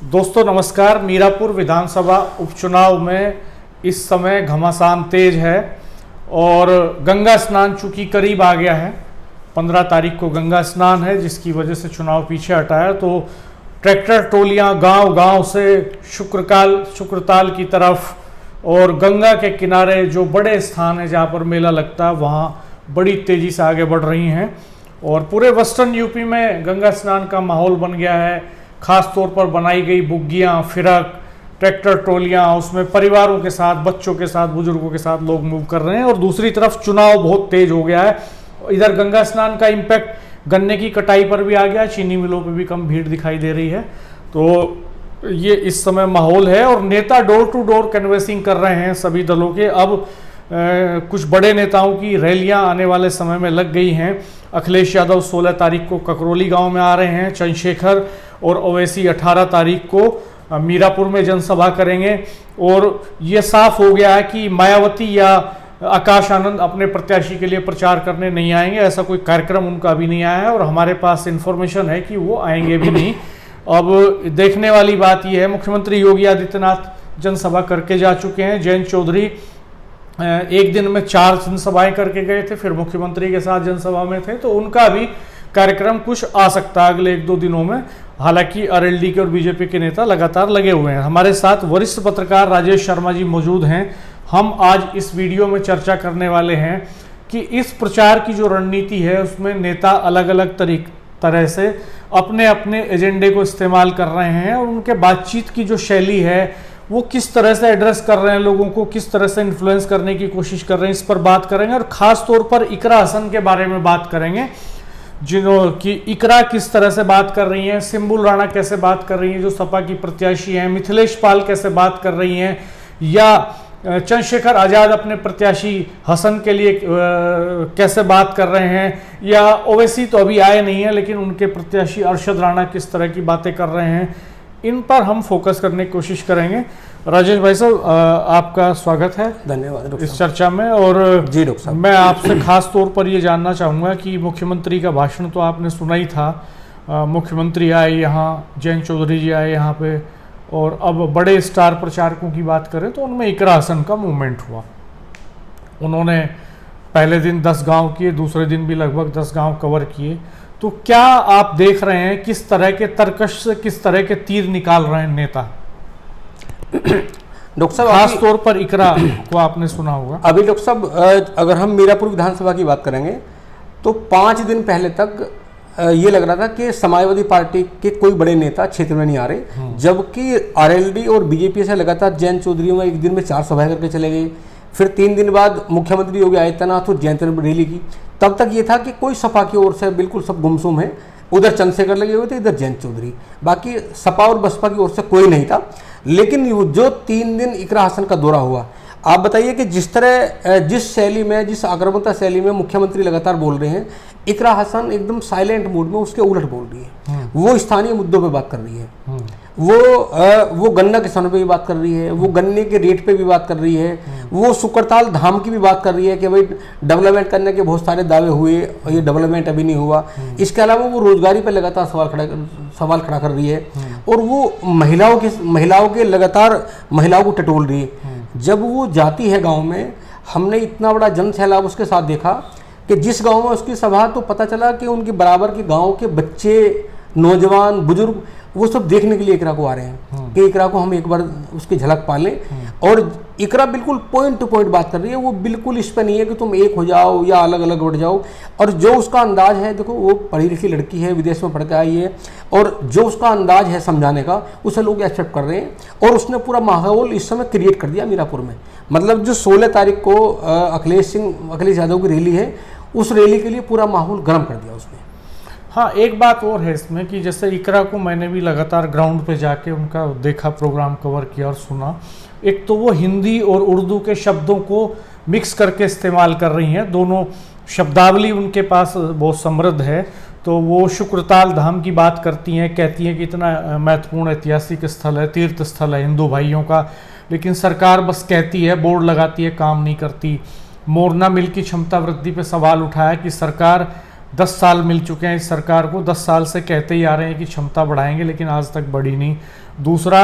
दोस्तों नमस्कार। मीरापुर विधानसभा उपचुनाव में इस समय घमासान तेज है और गंगा स्नान चूंकि करीब आ गया है, 15 तारीख को गंगा स्नान है, जिसकी वजह से चुनाव पीछे हटा है। तो ट्रैक्टर टोलियां गांव-गांव से शुक्रताल की तरफ और गंगा के किनारे जो बड़े स्थान है जहां पर मेला लगता है वहां बड़ी तेजी से आगे बढ़ रही हैं और पूरे वेस्टर्न यूपी में गंगा स्नान का माहौल बन गया है। खास तौर पर बनाई गई बुग्गियाँ, फिरक, ट्रैक्टर ट्रोलियाँ, उसमें परिवारों के साथ, बच्चों के साथ, बुजुर्गों के साथ लोग मूव कर रहे हैं। और दूसरी तरफ चुनाव बहुत तेज हो गया है। इधर गंगा स्नान का इम्पैक्ट गन्ने की कटाई पर भी आ गया, चीनी मिलों पे भी कम भीड़ दिखाई दे रही है। तो ये इस समय माहौल है और नेता डोर टू डोर कैनवेसिंग कर रहे हैं सभी दलों के। अब कुछ बड़े नेताओं की रैलियां आने वाले समय में लग गई हैं। अखिलेश यादव 16 तारीख को ककरौली गांव में आ रहे हैं, चंद्रशेखर और ओवैसी 18 तारीख को मीरापुर में जनसभा करेंगे। और ये साफ हो गया है कि मायावती या आकाश आनंद अपने प्रत्याशी के लिए प्रचार करने नहीं आएंगे। ऐसा कोई कार्यक्रम उनका अभी नहीं आया है और हमारे पास इन्फॉर्मेशन है कि वो आएंगे भी नहीं। अब देखने वाली बात यह है, मुख्यमंत्री योगी आदित्यनाथ जनसभा करके जा चुके हैं। जयंत चौधरी एक दिन में 4 जनसभाएं करके गए थे, फिर मुख्यमंत्री के साथ जनसभा में थे, तो उनका भी कार्यक्रम कुछ आ सकता है अगले 1-2 दिनों में। हालांकि आरएलडी के और बीजेपी के नेता लगातार लगे हुए हैं। हमारे साथ वरिष्ठ पत्रकार राजेश शर्मा जी मौजूद हैं। हम आज इस वीडियो में चर्चा करने वाले हैं कि इस प्रचार की जो रणनीति है उसमें नेता अलग अलग तरह से अपने अपने एजेंडे को इस्तेमाल कर रहे हैं और उनके बातचीत की जो शैली है वो किस तरह से एड्रेस कर रहे हैं, लोगों को किस तरह से इन्फ्लुएंस करने की कोशिश कर रहे हैं, इस पर बात करेंगे। और खास तौर पर इकरा हसन के बारे में बात करेंगे, जिन्हों की इकरा किस तरह से बात कर रही हैं, सिंबुल राणा कैसे बात कर रही हैं जो सपा की प्रत्याशी हैं, मिथिलेश पाल कैसे बात कर रही हैं, या चंद्रशेखर आजाद अपने प्रत्याशी हसन के लिए कैसे बात कर रहे हैं, या ओवैसी तो अभी आए नहीं है लेकिन उनके प्रत्याशी अरशद राणा किस तरह की बातें कर रहे हैं, इन पर हम फोकस करने की कोशिश करेंगे। राजेश भाई साहब, आपका स्वागत है, धन्यवाद इस चर्चा में। और जी डॉक्टर साहब, मैं आपसे खास तौर पर ये जानना चाहूँगा कि मुख्यमंत्री का भाषण तो आपने सुना ही था। मुख्यमंत्री आए यहाँ, जयंत चौधरी जी आए यहाँ पे, और अब बड़े स्टार प्रचारकों की बात करें तो उनमें इकरा हसन का मूवमेंट हुआ। उन्होंने पहले दिन 10 गाँव किए, दूसरे दिन भी लगभग 10 गाँव कवर किए। तो क्या आप देख रहे हैं किस तरह के तर्कश से किस तरह के तीर निकाल रहे हैं नेता? डॉक्टर साहब, खास तौर पर इकरा को आपने सुना होगा। अभी डॉक्टर साहब, अगर हम मीरापुर विधानसभा की बात करेंगे तो 5 दिन पहले तक ये लग रहा था कि समाजवादी पार्टी के कोई बड़े नेता क्षेत्र में नहीं आ रहे, जबकि आरएलडी और बीजेपी से लगातार जयंत चौधरी में एक दिन में 4 सभाएं करके चले गए। फिर 3 दिन बाद मुख्यमंत्री योगी आदित्यनाथ और जयंत ने रैली की। तब तक ये था कि कोई सपा की ओर से बिल्कुल सब गुमसुम है, उधर चंद्रशेखर लगे हुए थे, इधर जयंत चौधरी, बाकी सपा और बसपा की ओर से कोई नहीं था। लेकिन जो 3 दिन इकरा हसन का दौरा हुआ, आप बताइए कि जिस शैली में, जिस आक्रामकता शैली में मुख्यमंत्री लगातार बोल रहे हैं, इकरा हसन एकदम साइलेंट मूड में उसके उलट बोल रही है। वो स्थानीय मुद्दों पे बात कर रही है, वो गन्ना किसानों पे भी बात कर रही है, वो गन्ने के रेट पे भी बात कर रही है, वो शुक्रताल धाम की भी बात कर रही है कि भाई डेवलपमेंट करने के बहुत सारे दावे हुए और ये डेवलपमेंट अभी नहीं हुआ। इसके अलावा वो रोजगारी पे लगातार सवाल खड़ा कर रही है और वो महिलाओं के लगातार महिलाओं को टटोल रही है। जब वो जाती है गाँव में, हमने इतना बड़ा जन सैलाब उसके साथ देखा कि जिस गाँव में उसकी सभा, तो पता चला कि उनके बराबर के गाँव के बच्चे, नौजवान, बुजुर्ग, वो सब देखने के लिए इकरा को आ रहे हैं कि इकरा को हम एक बार उसकी झलक पा लें। और इकरा बिल्कुल पॉइंट टू पॉइंट बात कर रही है, वो बिल्कुल इस पर नहीं है कि तुम एक हो जाओ या अलग अलग उठ जाओ। और जो उसका अंदाज है, देखो वो पढ़ी लिखी लड़की है, विदेश में पढ़ के आई है, और जो उसका अंदाज है समझाने का, उसे लोग एक्सेप्ट कर रहे हैं। और उसने पूरा माहौल इस समय क्रिएट कर दिया मीरापुर में। मतलब जो 16 तारीख को अखिलेश यादव की रैली है, उस रैली के लिए पूरा माहौल गर्म कर दिया उसने। हाँ, एक बात और है इसमें कि जैसे इकरा को मैंने भी लगातार ग्राउंड पे जाके उनका देखा, प्रोग्राम कवर किया और सुना। एक तो वो हिंदी और उर्दू के शब्दों को मिक्स करके इस्तेमाल कर रही हैं, दोनों शब्दावली उनके पास बहुत समृद्ध है। तो वो शुक्रताल धाम की बात करती हैं, कहती हैं कि इतना महत्वपूर्ण ऐतिहासिक स्थल है, तीर्थ स्थल है हिंदू भाइयों का, लेकिन सरकार बस कहती है, बोर्ड लगाती है, काम नहीं करती। मोरना मिल की क्षमता वृद्धि पे सवाल उठाया कि सरकार 10 साल मिल चुके हैं इस सरकार को, 10 साल से कहते ही आ रहे हैं कि क्षमता बढ़ाएंगे, लेकिन आज तक बढ़ी नहीं। दूसरा,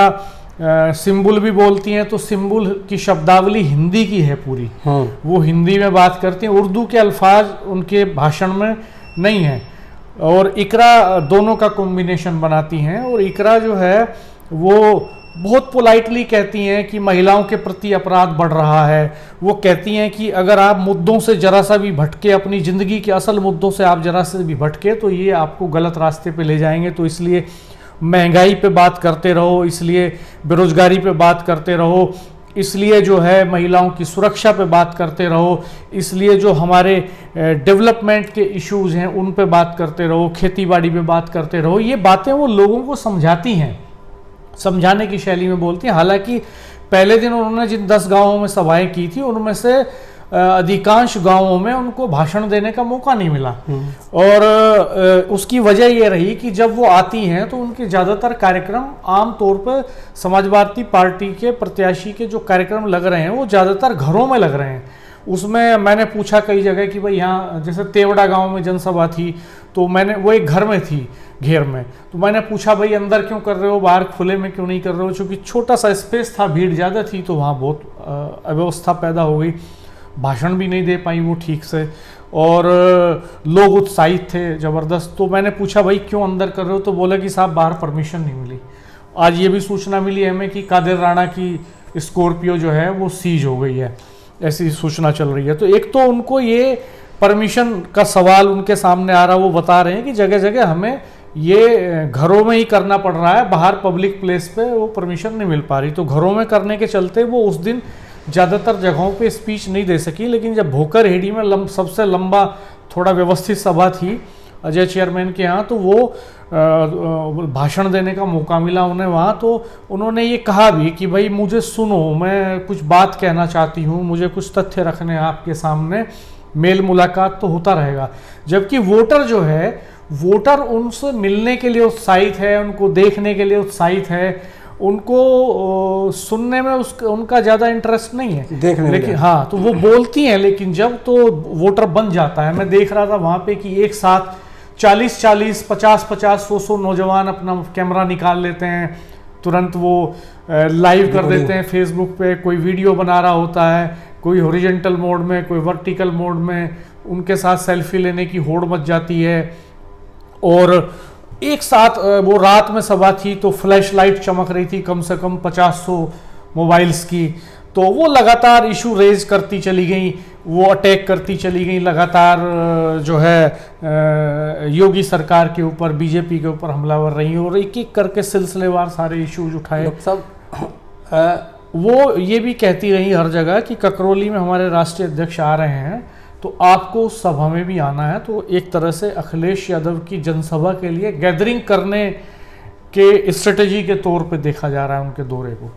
सिंबल भी बोलती हैं तो सिंबल की शब्दावली हिंदी की है पूरी, वो हिंदी में बात करती हैं, उर्दू के अल्फाज उनके भाषण में नहीं है। और इकरा दोनों का कॉम्बिनेशन बनाती हैं, और इकरा जो है वो बहुत पोलाइटली कहती हैं कि महिलाओं के प्रति अपराध बढ़ रहा है। वो कहती हैं कि अगर आप मुद्दों से जरा सा भी भटके, अपनी ज़िंदगी के असल मुद्दों से आप जरा से भी भटके तो ये आपको गलत रास्ते पे ले जाएंगे। तो इसलिए महंगाई पे बात करते रहो, इसलिए बेरोजगारी पे बात करते रहो, इसलिए जो है महिलाओं की सुरक्षा पे बात करते रहो, इसलिए जो हमारे डेवलपमेंट के इश्यूज़ हैं उन पे बात करते रहो, खेती बाड़ी पे बात करते रहो। ये बातें वो लोगों को समझाती हैं, समझाने की शैली में बोलती हैं। हालांकि पहले दिन उन्होंने जिन 10 गांवों में सभाएं की थी उनमें से अधिकांश गांवों में उनको भाषण देने का मौका नहीं मिला, और उसकी वजह ये रही कि जब वो आती हैं तो उनके ज़्यादातर कार्यक्रम आमतौर पर समाजवादी पार्टी के प्रत्याशी के जो कार्यक्रम लग रहे हैं वो ज़्यादातर घरों में लग रहे हैं। उसमें मैंने पूछा कई जगह कि भाई यहाँ जैसे तेवड़ा गांव में जनसभा थी तो वो एक घर में थी, घेर में, तो मैंने पूछा भाई अंदर क्यों कर रहे हो, बाहर खुले में क्यों नहीं कर रहे हो, क्योंकि छोटा सा स्पेस था, भीड़ ज़्यादा थी तो वहाँ बहुत अव्यवस्था पैदा हो गई, भाषण भी नहीं दे पाई वो ठीक से, और लोग उत्साहित थे ज़बरदस्त। तो मैंने पूछा भाई क्यों अंदर कर रहे हो, तो बोला कि साहब बाहर परमिशन नहीं मिली। आज ये भी सूचना मिली हमें कि कादिर राणा की स्कॉर्पियो जो है वो सीज हो गई है, ऐसी सूचना चल रही है। तो एक तो उनको ये परमिशन का सवाल उनके सामने आ रहा, वो बता रहे हैं कि जगह जगह हमें ये घरों में ही करना पड़ रहा है, बाहर पब्लिक प्लेस पे वो परमिशन नहीं मिल पा रही। तो घरों में करने के चलते वो उस दिन ज़्यादातर जगहों पे स्पीच नहीं दे सकी, लेकिन जब भोकर हेड़ी में सबसे लंबा थोड़ा व्यवस्थित सभा थी अजय चेयरमैन के यहाँ, तो वो भाषण देने का मौका मिला उन्हें वहाँ। तो उन्होंने ये कहा भी कि भाई मुझे सुनो, मैं कुछ बात कहना चाहती हूँ, मुझे कुछ तथ्य रखने हैं आपके सामने, मेल मुलाकात तो होता रहेगा। जबकि वोटर जो है, वोटर उनसे मिलने के लिए उत्साहित है, उनको देखने के लिए उत्साहित है, उनको सुनने में उनका ज़्यादा इंटरेस्ट नहीं है देखने, लेकिन हाँ तो वो बोलती हैं, लेकिन जब तो वोटर बन जाता है, मैं देख रहा था वहाँ पे कि एक साथ 40-40, 50-50, 100-100 नौजवान अपना कैमरा निकाल लेते हैं, तुरंत वो लाइव कर देते हैं फेसबुक पे, कोई वीडियो बना रहा होता है, कोई हॉरिजॉन्टल मोड में, कोई वर्टिकल मोड में, उनके साथ सेल्फी लेने की होड़ मच जाती है। और एक साथ वो रात में सभा थी तो फ्लैश लाइट चमक रही थी कम से कम 50-100 मोबाइल्स की, तो वो लगातार इशू रेज करती चली गई, वो अटैक करती चली गई, लगातार जो है योगी सरकार के ऊपर, बीजेपी के ऊपर हमलावर रही, और एक एक करके सिलसिलेवार सारे इश्यूज उठाए। वो ये भी कहती रही हर जगह कि ककरौली में हमारे राष्ट्रीय अध्यक्ष आ रहे हैं तो आपको सभा में भी आना है। तो एक तरह से अखिलेश यादव की जनसभा के लिए गैदरिंग करने के स्ट्रेटेजी के तौर पे देखा जा रहा है उनके दौरे को।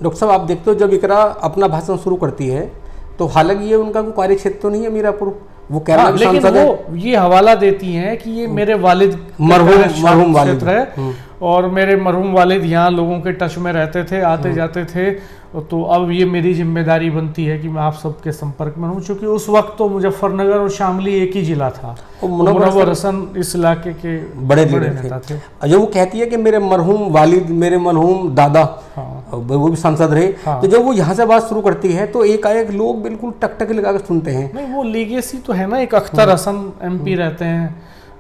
डॉक्टर साहब, आप देखते हो जब इकरा अपना भाषण शुरू करती है तो हालांकि ये उनका कोई कार्य क्षेत्र तो नहीं है मीरापुर, वो केरला की सांसद है, वो ये हवाला देती हैं कि ये मेरे वालिद मरहूम वालिद क्षेत्र है, और मेरे मरहूम वालिद यहाँ लोगों के टच में रहते थे, आते जाते थे, तो अब ये मेरी जिम्मेदारी बनती है कि मैं आप सबके संपर्क में हूँ। चूँकि उस वक्त तो मुजफ्फरनगर और शामली एक ही जिला था, मुनव्वर हसन इस इलाके के बड़े नेता थे। जब वो कहती है कि मेरे मरहूम वालिद, मेरे मरहूम दादा, वो भी सांसद रहे, तो जब वो यहाँ से बात शुरू करती है तो एकाएक लोग बिल्कुल टकटकी लगा कर सुनते हैं। नहीं, वो लीगेसी तो है ना, एक अख्तर हसन MP रहते हैं,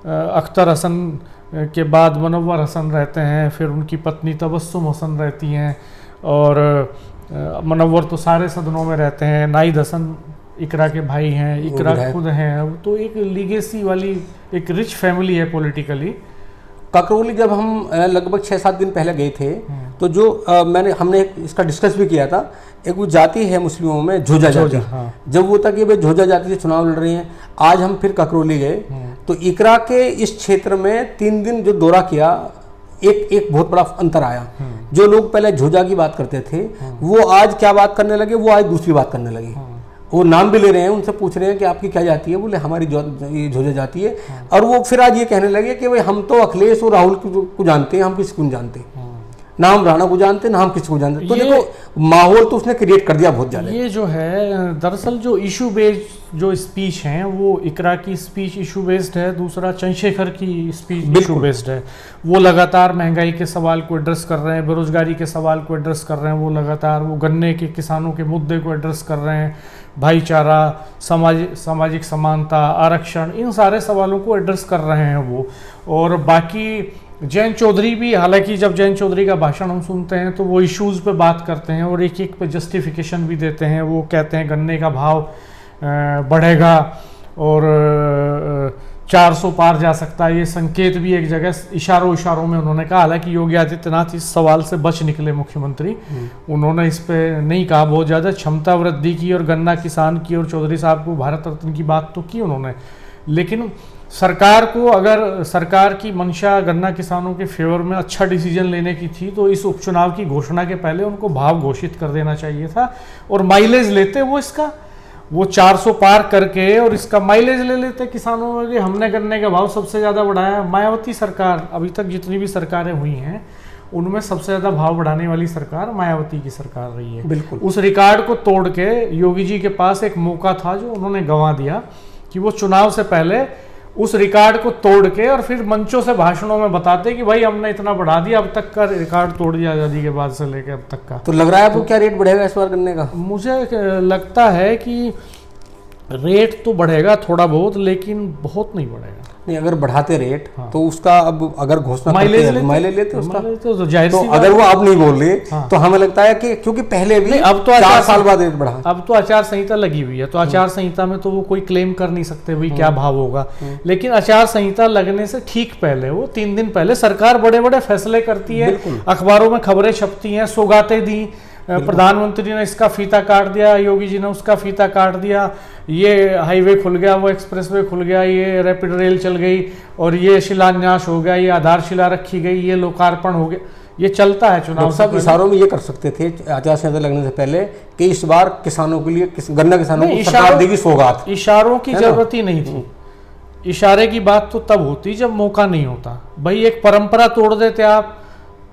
अख्तर हसन के बाद मुनव्वर हसन रहते हैं, फिर उनकी पत्नी तबस्सुम हसन रहती हैं, और मुनव्वर तो सारे सदनों में रहते हैं, नाइद हसन इकरा के भाई हैं, इकरा खुद हैं, तो एक लीगेसी वाली एक रिच फैमिली है पॉलिटिकली। ककरौली जब हम लगभग 6-7 दिन पहले गए थे तो जो हमने इसका डिस्कस भी किया था, एक वो जाति है मुस्लिमों में झोजा जाति, जब वो था कि भाई झोजा जाति से चुनाव लड़ रही हैं। आज हम फिर ककरौली गए तो इकरा के इस क्षेत्र में 3 दिन जो दौरा किया, एक बहुत बड़ा अंतर आया। जो लोग पहले झोजा की बात करते थे वो आज क्या बात करने लगे, वो आज दूसरी बात करने लगे। वो नाम भी ले रहे हैं, उनसे पूछ रहे हैं कि आपकी क्या जाति है, बोले हमारी झोजा जाति है। और वो फिर आज ये कहने लगे कि भाई हम तो अखिलेश और राहुल को जानते हैं, हम किसी को नहीं जानते। ना हम राणा को जानते ना हम किसी को जानते। तो ये- देखो माहौल तो उसने क्रिएट कर दिया बहुत ज्यादा। ये जो है दरअसल जो इशू बेस्ड जो स्पीच हैं वो इकरा की स्पीच इशू बेस्ड है, दूसरा चंद्रशेखर की स्पीच इशू बेस्ड है। वो लगातार महंगाई के सवाल को एड्रेस कर रहे हैं, बेरोजगारी के सवाल को एड्रेस कर रहे हैं, वो लगातार वो गन्ने के किसानों के मुद्दे को एड्रेस कर रहे हैं, भाईचारा, सामाजिक समानता, आरक्षण, इन सारे सवालों को एड्रेस कर रहे हैं वो। और बाकी जयंत चौधरी भी, हालांकि जब जयंत चौधरी का भाषण हम सुनते हैं तो वो इश्यूज़ पे बात करते हैं और एक एक पे जस्टिफिकेशन भी देते हैं। वो कहते हैं गन्ने का भाव बढ़ेगा और 400 पार जा सकता है, ये संकेत भी एक जगह इशारों में उन्होंने कहा। हालांकि योगी आदित्यनाथ इस सवाल से बच निकले मुख्यमंत्री, उन्होंने इस पे नहीं कहा बहुत ज़्यादा। क्षमता वृद्धि की और गन्ना किसान की और चौधरी साहब को भारत रत्न की बात तो की उन्होंने, लेकिन सरकार को अगर सरकार की मंशा गन्ना किसानों के फेवर में अच्छा डिसीजन लेने की थी तो इस उपचुनाव की घोषणा के पहले उनको भाव घोषित कर देना चाहिए था और माइलेज लेते वो इसका, वो 400 पार करके और इसका माइलेज ले लेते किसानों में कि हमने गन्ने का भाव सबसे ज़्यादा बढ़ाया। मायावती सरकार, अभी तक जितनी भी सरकारें हुई हैं उनमें सबसे ज़्यादा भाव बढ़ाने वाली सरकार मायावती की सरकार रही है। बिल्कुल। उस रिकॉर्ड को तोड़ के योगी जी के पास एक मौका था जो उन्होंने गंवा दिया कि वो चुनाव से पहले उस रिकॉर्ड को तोड़ के और फिर मंचों से भाषणों में बताते कि भाई हमने इतना बढ़ा दिया, अब तक का रिकॉर्ड तोड़ दिया आज़ादी के बाद से लेकर अब तक का। तो लग रहा है आपको क्या रेट बढ़ेगा इस बार गन्ने का? मुझे लगता है कि रेट तो बढ़ेगा थोड़ा बहुत, लेकिन बहुत नहीं बढ़ेगा। नहीं, अगर बढ़ाते रेट तो उसका अब अगर घोषणा माइलेज लेते उसका तो जाहिर तो सी अगर वो अब नहीं बोल रहे हाँ। तो हमें लगता है कि क्योंकि पहले भी अब तो 4 साल बाद रेट बढ़ा। अब तो आचार संहिता लगी हुई है, तो आचार संहिता में तो वो कोई क्लेम कर नहीं सकते भाई क्या भाव होगा। लेकिन आचार संहिता लगने से ठीक पहले, वो 3 दिन पहले सरकार बड़े बड़े फैसले करती है, अखबारों में खबरें छपती हैं, सौगातें दी, प्रधानमंत्री ने इसका फीता काट दिया, योगी जी ने उसका फीता काट दिया, ये हाईवे खुल गया, वो एक्सप्रेसवे खुल गया, ये रैपिड रेल चल गई और ये शिलान्यास हो गया, ये आधारशिला रखी गई, ये लोकार्पण हो गया। ये चलता है चुनाव सब इशारों में ये कर सकते थे आचार संहिता लगने से पहले कि इस बार किसानों के लिए गन्ना किसानों को सरकार देगी सौगात। इशारों की जरूरत ही नहीं थी। इशारे की बात तो तब होती जब मौका नहीं होता। भाई एक परंपरा तोड़ देते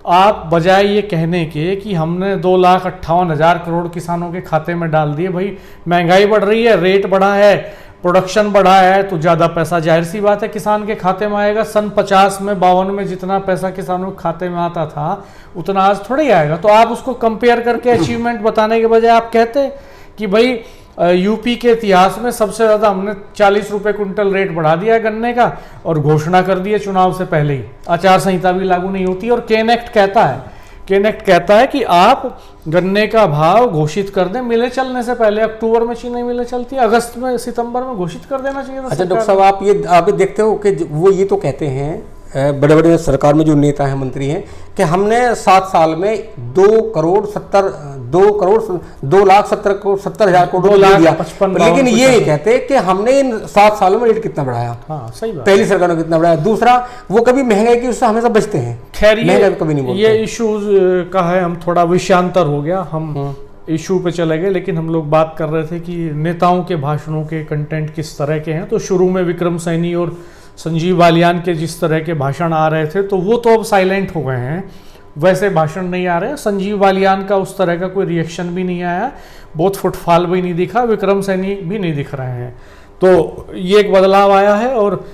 आप बजाय ये कहने के कि हमने 2,58,000 करोड़ किसानों के खाते में डाल दिए। भाई महंगाई बढ़ रही है, रेट बढ़ा है, प्रोडक्शन बढ़ा है, तो ज़्यादा पैसा जाहिर सी बात है किसान के खाते में आएगा। सन 50 में 52 में जितना पैसा किसानों के खाते में आता था उतना आज थोड़ा ही आएगा। तो आप उसको कंपेयर करके अचीवमेंट बताने के बजाय आप कहते कि भाई यूपी के इतिहास में सबसे ज़्यादा हमने 40 रुपये क्विंटल रेट बढ़ा दिया है गन्ने का और घोषणा कर दी है चुनाव से पहले ही, आचार संहिता भी लागू नहीं होती। और केन एक्ट कहता है कि आप गन्ने का भाव घोषित कर दें मिले चलने से पहले। अक्टूबर में चीनी मिले चलती है, अगस्त में सितंबर में घोषित कर देना चाहिए। अच्छा डॉक्टर साहब, आप ये देखते हो कि वो ये तो कहते हैं बड़े बड़े सरकार में जो नेता हैं, मंत्री हैं, कि हमने 7 साल में 2,70,000 करोड़ दिया, लेकिन ये नहीं कहते कि हमने इन 7 सालों में रेट कितना बढ़ाया। हाँ, सही बात। पहली सरकार ने कितना बढ़ाया। दूसरा, वो कभी महंगाई की उससे हमेशा बचते हैं। खैर कभी नहीं बोलते। ये इश्यूज का है, हम थोड़ा विषयांतर हो गया, हम इशू पे चले गए। लेकिन हम लोग बात कर रहे थे कि नेताओं के भाषणों के कंटेंट किस तरह के हैं। तो शुरू में विक्रम सैनी और संजीव बालियान के जिस तरह के भाषण आ रहे थे तो वो तो अब साइलेंट हो गए हैं, वैसे भाषण नहीं आ रहे हैं। संजीव बालियान का उस तरह का कोई रिएक्शन भी नहीं आया, बहुत फुटफॉल भी नहीं दिखा, विक्रम सैनी भी नहीं दिख रहे हैं। तो ये एक बदलाव आया है और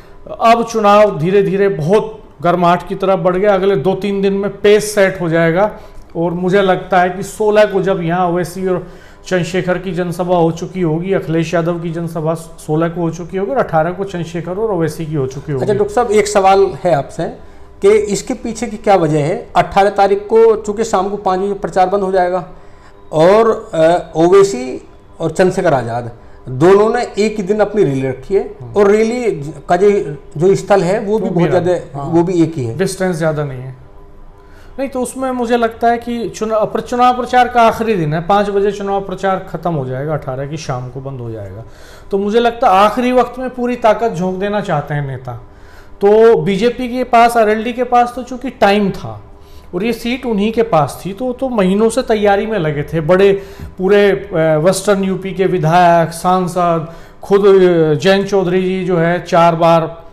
अब चुनाव धीरे धीरे बहुत गर्माहट की तरफ बढ़ गया। अगले 2-3 दिन में पेस सेट हो जाएगा और मुझे लगता है कि 16 को जब यहाँ ओवैसी और चंद्रशेखर की जनसभा हो चुकी होगी, अखिलेश यादव की जनसभा 16 को हो चुकी होगी और 18 को चंद्रशेखर और ओवैसी की हो चुकी होगी। अच्छा डॉक्टर साहब, एक सवाल है आपसे कि इसके पीछे की क्या वजह है? 18 तारीख को चूंकि शाम को 5 बजे प्रचार बंद हो जाएगा और ओवैसी और चंद्रशेखर आजाद दोनों ने एक ही दिन अपनी रैली रखी है और रैली का जो स्थल है वो भी बहुत ज़्यादा, वो भी एक ही है, डिस्टेंस ज़्यादा नहीं है। नहीं तो उसमें मुझे लगता है कि चुनाव प्रचार का आखिरी दिन है, 5 बजे चुनाव प्रचार खत्म हो जाएगा, 18 की शाम को बंद हो जाएगा। तो मुझे लगता है आखिरी वक्त में पूरी ताकत झोंक देना चाहते हैं नेता। तो बीजेपी के पास, आरएलडी के पास तो चूंकि टाइम था और ये सीट उन्हीं के पास थी, तो महीनों से तैयारी में लगे थे। बड़े पूरे वेस्टर्न यूपी के विधायक, सांसद, खुद जयंत चौधरी जी जो है 4 बार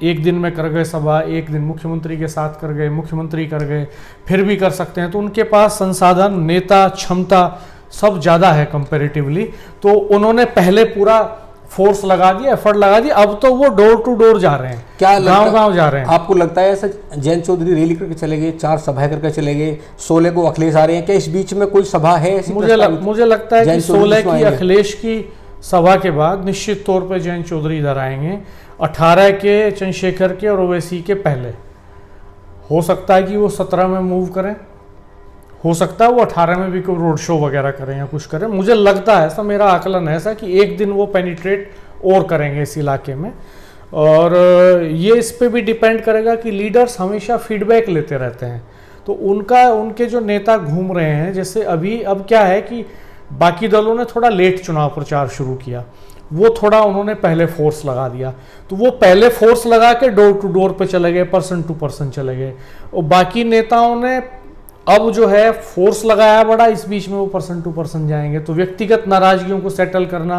एक दिन में कर गए सभा, एक दिन मुख्यमंत्री के साथ कर गए, मुख्यमंत्री कर गए, फिर भी कर सकते हैं। तो उनके पास संसाधन, नेता, क्षमता सब ज़्यादा है कंपैरेटिवली। तो उन्होंने पहले पूरा फोर्स लगा दिया, एफर्ट लगा दिया। अब तो वो डोर टू डोर जा रहे हैं, क्या गांव-गांव जा रहे हैं। आपको लगता है ऐसा जयंत चौधरी रैली करके चले गए, 4 सभाएं करके चले गए, 16 को अखिलेश आ रहे हैं, क्या इस बीच में कोई सभा है ऐसी? मुझे लगता है कि 16 की अखिलेश की सभा के बाद निश्चित तौर पे जयंत चौधरी इधर आएंगे। 18 के चंद्रशेखर के और ओवैसी के पहले हो सकता है कि वो 17 में मूव करें, हो सकता है वो 18 में भी कोई रोड शो वगैरह करें या कुछ करें। मुझे लगता है ऐसा, मेरा आकलन है ऐसा कि एक दिन वो पेनिट्रेट और करेंगे इस इलाके में। और ये इस पे भी डिपेंड करेगा कि लीडर्स हमेशा फीडबैक लेते रहते हैं। तो उनके जो नेता घूम रहे हैं, जैसे अब क्या है कि बाकी दलों ने थोड़ा लेट चुनाव प्रचार शुरू किया, वो थोड़ा उन्होंने पहले फोर्स लगा दिया। तो वो पहले फोर्स लगा के डोर टू डोर पे चले गए, पर्सन टू पर्सन चले गए। और बाकी नेताओं ने अब जो है फोर्स लगाया बड़ा, इस बीच में वो पर्सन टू पर्सन जाएंगे। तो व्यक्तिगत नाराजगियों को सेटल करना,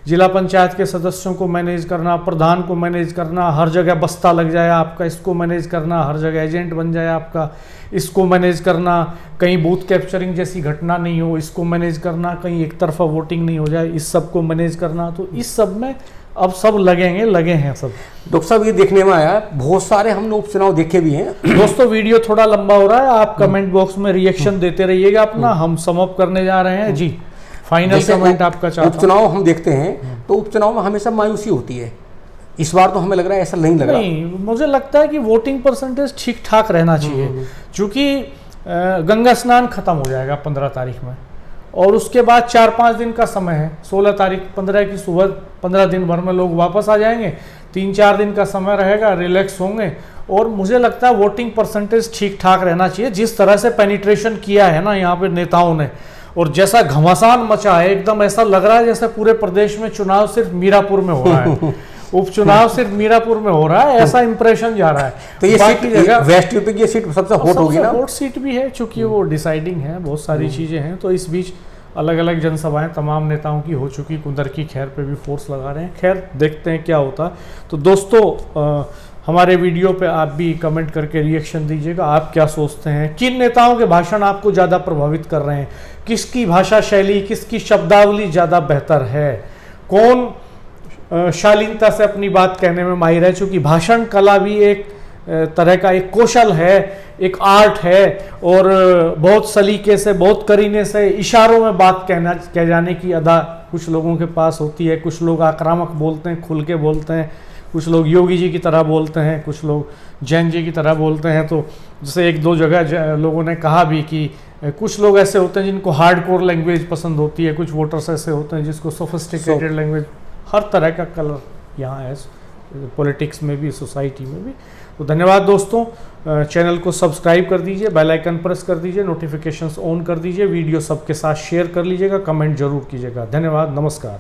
जिला पंचायत के सदस्यों को मैनेज करना, प्रधान को मैनेज करना, हर जगह बस्ता लग जाए आपका, इसको मैनेज करना, हर जगह एजेंट बन जाए आपका, इसको मैनेज करना, कहीं बूथ कैप्चरिंग जैसी घटना नहीं हो, इसको मैनेज करना, कहीं एक तरफा वोटिंग नहीं हो जाए, इस सब को मैनेज करना। तो इस सब में अब सब लगे हैं सब। डॉक्टर साहब, ये देखने में आया बहुत सारे हमने उपचुनाव देखे भी हैं। दोस्तों वीडियो थोड़ा लंबा हो रहा है, आप कमेंट बॉक्स में रिएक्शन देते रहिएगा अपना, हम सम अप करने जा रहे हैं जी। फाइनल कमेंट आपका चाहता हूं। उपचुनाव हम देखते हैं तो उपचुनाव में हमेशा मायूसी होती है। इस बार तो हमें लग रहा है ऐसा नहीं लग रहा। नहीं, मुझे लगता है कि वोटिंग परसेंटेज ठीक ठाक रहना चाहिए, क्योंकि गंगा स्नान खत्म हो जाएगा 15 तारीख में, और उसके बाद 4-5 दिन का समय है। 16 तारीख 15 की सुबह 15 दिन भर में लोग वापस आ जाएंगे, 3-4 दिन का समय रहेगा, रिलैक्स होंगे। और मुझे लगता है वोटिंग परसेंटेज ठीक ठाक रहना चाहिए। जिस तरह से पेनिट्रेशन किया है ना यहाँ पे नेताओं ने, और जैसा घमासान मचा है, एकदम ऐसा लग रहा है जैसे पूरे प्रदेश में चुनाव सिर्फ मीरापुर में हो रहा है उपचुनाव सिर्फ मीरापुर में हो रहा है, ऐसा इंप्रेशन जा रहा है। तो ये बाकी जगह वेस्ट यूपी की सीट सबसे हॉट होगी ना? हॉट सीट भी है, चूंकि वो डिसाइडिंग है, बहुत सारी चीजें हैं। तो इस बीच अलग अलग जनसभाएं तमाम नेताओं की हो चुकी, कुंदर की खैर पे भी फोर्स लगा रहे हैं। खैर देखते हैं क्या होता है। तो दोस्तों हमारे वीडियो पे आप भी कमेंट करके रिएक्शन दीजिएगा, आप क्या सोचते हैं, किन नेताओं के भाषण आपको ज़्यादा प्रभावित कर रहे हैं, किसकी भाषा शैली, किसकी शब्दावली ज़्यादा बेहतर है, कौन शालीनता से अपनी बात कहने में माहिर है। चूँकि भाषण कला भी एक तरह का एक कौशल है, एक आर्ट है, और बहुत सलीके से, बहुत करीने से, इशारों में बात कह जाने की अदा कुछ लोगों के पास होती है। कुछ लोग आक्रामक बोलते हैं, खुल के बोलते हैं, कुछ लोग योगी जी की तरह बोलते हैं, कुछ लोग जैन जी की तरह बोलते हैं। तो जैसे 1-2 जगह लोगों ने कहा भी कि कुछ लोग ऐसे होते हैं जिनको हार्डकोर लैंग्वेज पसंद होती है, कुछ वोटर्स ऐसे होते हैं जिसको सोफिस्टिकेटेड लैंग्वेज। हर तरह का कलर यहाँ है, पॉलिटिक्स में भी, सोसाइटी में भी। तो धन्यवाद दोस्तों, चैनल को सब्सक्राइब कर दीजिए, बेल आइकन प्रेस कर दीजिए, नोटिफिकेशंस ऑन कर दीजिए, वीडियो सबके साथ शेयर कर लीजिएगा, कमेंट जरूर कीजिएगा। धन्यवाद, नमस्कार।